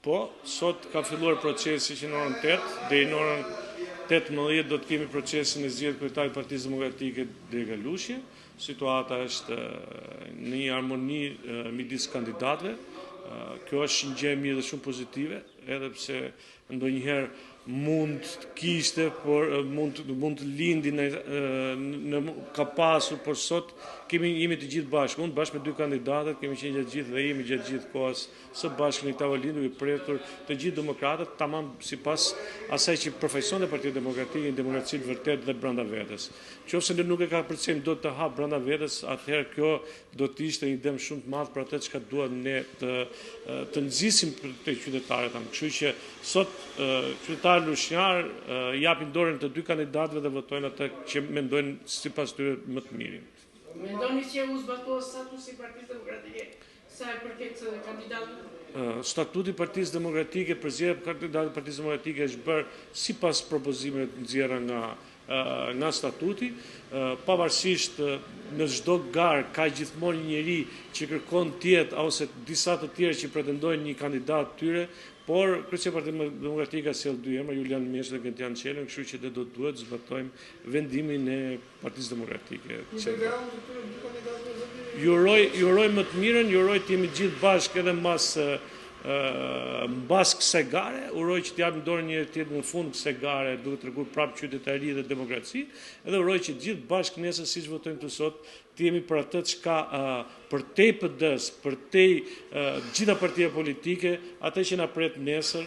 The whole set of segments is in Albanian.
Po, sot ka filluar procesi që në orën 8, dhe në orën 18 do të kemi procesin e zgjedhjes kryetarit të Partisë Demokratike Dega Lushi. Situata është në një harmoni midis kandidatëve. Kjo është një gjë e mirë dhe shumë pozitive, edhe pse ndonjëherë mund të kishte, por mund të lindi ka pasur, por sot jemi të gjithë bashkë. Unë bashkë me dy kandidatët kemi qenë gjatë gjithë dhe jemi gjatë gjithë kohës së bashku në tavolinë duke pretur të gjithë demokratët, tamam sipas asaj që përfaqëson dhe Partia Demokratike, një demokraci të vërtetë dhe brenda vetes. Qofse ne nuk e ka përcjell dot të hap brenda vetes, atëherë kjo do të ishte një dëm shumë të madh për atë çka duam ne të nxisim për të qytetarët tanë. Kështu që sot qytetarët lushnjar japin dorën të dy kandidatëve dhe votojnë atë që mendojnë sipas tyre më të mirin. Mendoni që u zbatua statusi i Partisë Demokratike sa i përket kandidatëve? Statuti i Partisë Demokratike për zgjedhjen e kandidatit të Partisë Demokratike është bërë sipas propozimeve të nxjerra nga statuti, pavarësisht në çdo garë ka gjithmonë një njeri që kërkon të jetë ose disa të tjerë që pretendojnë një kandidat tyre, por kryesisht Partia Demokratike ka sjell dy emra, Julian Meshi dhe Gentian Çelën, kështu që ne do duhet të zbatojmë vendimin e Partisë Demokratike. Juroj më të mirën, juroj të jemi gjithë bashkë edhe mbas kësaj gare, uroj që t'japim dorën njëri tjetrit në fund kësaj gare, duke treguar prapë qytetari dhe demokraci, edhe uroj që gjithë bashkë nesër siç votojmë këtu sot, të jemi për atë çka për te PD-s, për te gjitha partia politike, atë që na pret nesër,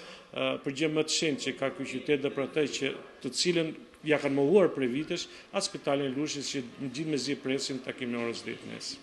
për gjë më të shenjtë që ka ky qytet dhe për atë që të cilën ja kanë mohuar prej vitesh, as Spitalin e Lushit që në gjithë mezi presin takimin e orës 10 nesër.